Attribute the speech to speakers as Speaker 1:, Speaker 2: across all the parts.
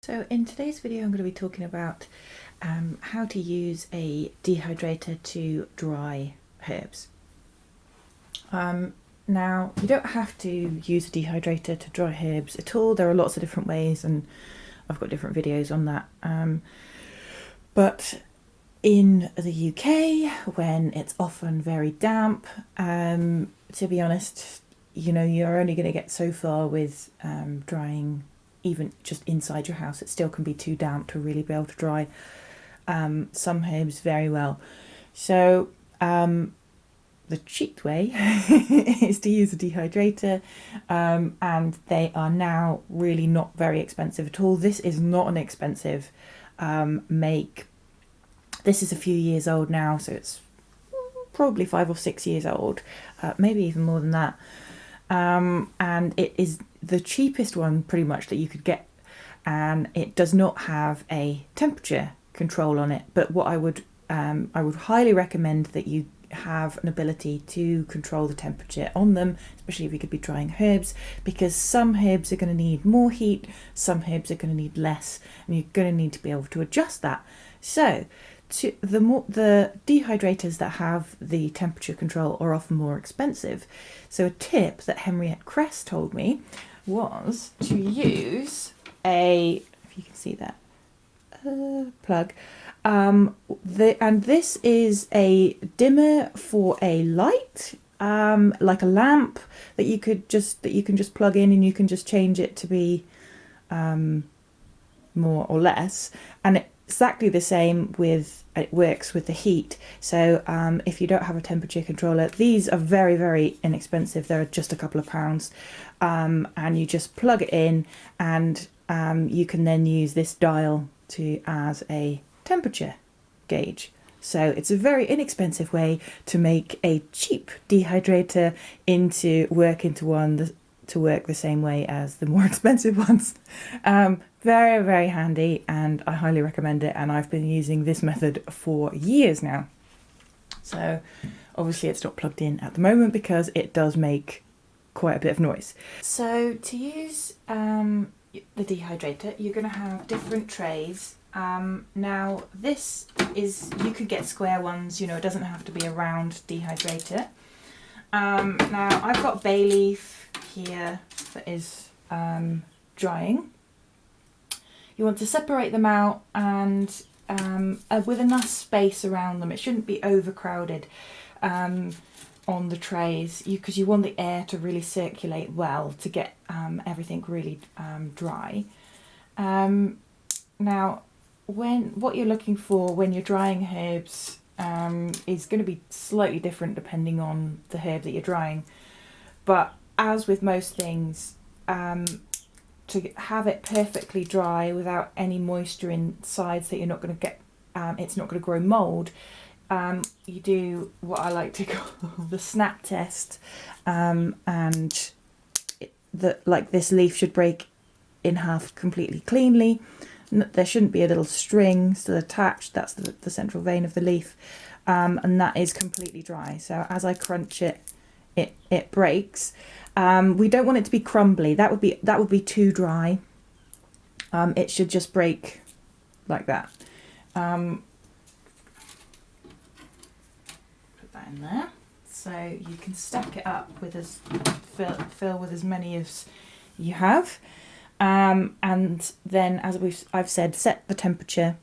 Speaker 1: So in today's video I'm going to be talking about how to use a dehydrator to dry herbs. Now you don't have to use a dehydrator to dry herbs at all. There are lots of different ways and I've got different videos on that. But in the UK, when it's often very damp, to be honest, you know, you're only going to get so far with drying even just inside your house. It still can be too damp to really be able to dry some herbs very well. So the cheap way is to use a dehydrator, and they are now really not very expensive at all. This is not an expensive make. This is a few years old now, so it's probably 5 or 6 years old, maybe even more than that. And it is the cheapest one pretty much that you could get, and it does not have a temperature control on it. But what I would highly recommend that you have an ability to control the temperature on them, especially if you could be drying herbs, because some herbs are going to need more heat, some herbs are going to need less, and you're going to need to be able to adjust that. So the dehydrators that have the temperature control are often more expensive. So a tip that Henriette Cress told me was to use if you can see that plug, and this is a dimmer for a light, like a lamp that you can just plug in, and you can just change it to be more or less, and exactly the same with it works with the heat. So if you don't have a temperature controller, these are very, very inexpensive. They're just a couple of pounds, and you just plug it in, and you can then use this dial as a temperature gauge. So it's a very inexpensive way to make a cheap dehydrator into one to work the same way as the more expensive ones. Very, very handy, and I highly recommend it, and I've been using this method for years now. So obviously it's not plugged in at the moment because it does make quite a bit of noise. So to use the dehydrator, you're going to have different trays. Now this is, you could get square ones, you know, it doesn't have to be a round dehydrator. Now I've got bay leaf here that is drying. You want to separate them out, and with enough space around them. It shouldn't be overcrowded on the trays, because you want the air to really circulate well to get everything really dry. Now, what you're looking for when you're drying herbs is going to be slightly different depending on the herb that you're drying. But as with most things, to have it perfectly dry without any moisture inside, so you're not going to get, it's not going to grow mould, you do what I like to call the snap test, and like this leaf should break in half completely cleanly. There shouldn't be a little string still attached. That's the central vein of the leaf, and that is completely dry. So as I crunch it, it breaks. We don't want it to be crumbly. That would be too dry. It should just break like that. Put that in there. So you can stack it up with fill with as many as you have. And then, as I've said, set the temperature.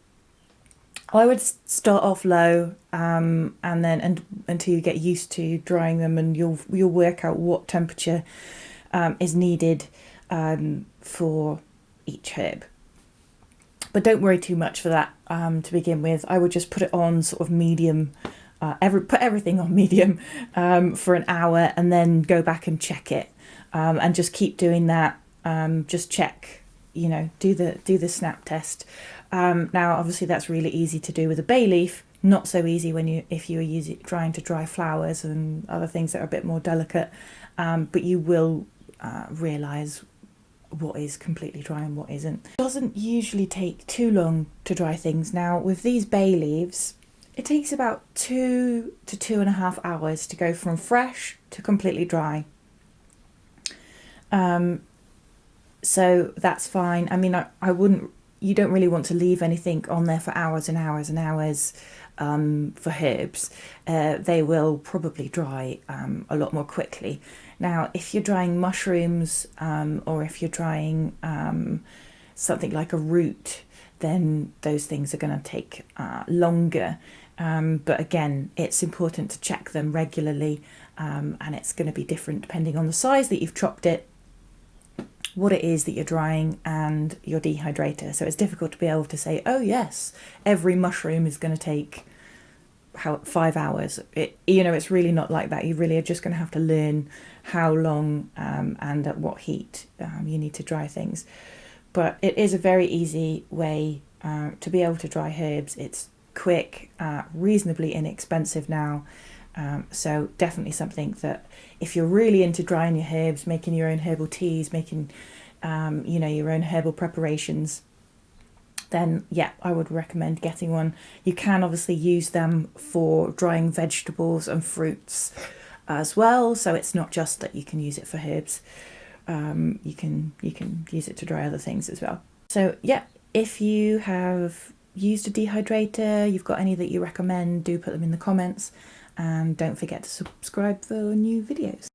Speaker 1: I would start off low, and then until you get used to drying them, and you'll work out what temperature is needed for each herb. But don't worry too much for that to begin with. I would just put it on sort of medium, put everything on medium for an hour, and then go back and check it, and just keep doing that. Just check, you know, do the snap test. Now obviously that's really easy to do with a bay leaf, not so easy if you're trying to dry flowers and other things that are a bit more delicate, but you will realise what is completely dry and what isn't. It doesn't usually take too long to dry things. Now with these bay leaves, it takes about 2 to 2.5 hours to go from fresh to completely dry. So that's fine. I mean, I wouldn't you don't really want to leave anything on there for hours and hours and hours. For herbs, they will probably dry a lot more quickly. Now, if you're drying mushrooms, or if you're drying something like a root, then those things are going to take longer. But again, it's important to check them regularly, and it's going to be different depending on the size that you've chopped it, what it is that you're drying, and your dehydrator. So it's difficult to be able to say, oh yes, every mushroom is going to take 5 hours. It's really not like that. You really are just going to have to learn how long and at what heat you need to dry things. But it is a very easy way to be able to dry herbs. It's quick, reasonably inexpensive now. So definitely something that if you're really into drying your herbs, making your own herbal teas, making your own herbal preparations, then yeah, I would recommend getting one. You can obviously use them for drying vegetables and fruits as well, so it's not just that you can use it for herbs. You can use it to dry other things as well. So yeah, if you have used a dehydrator, you've got any that you recommend, do put them in the comments, and don't forget to subscribe for new videos.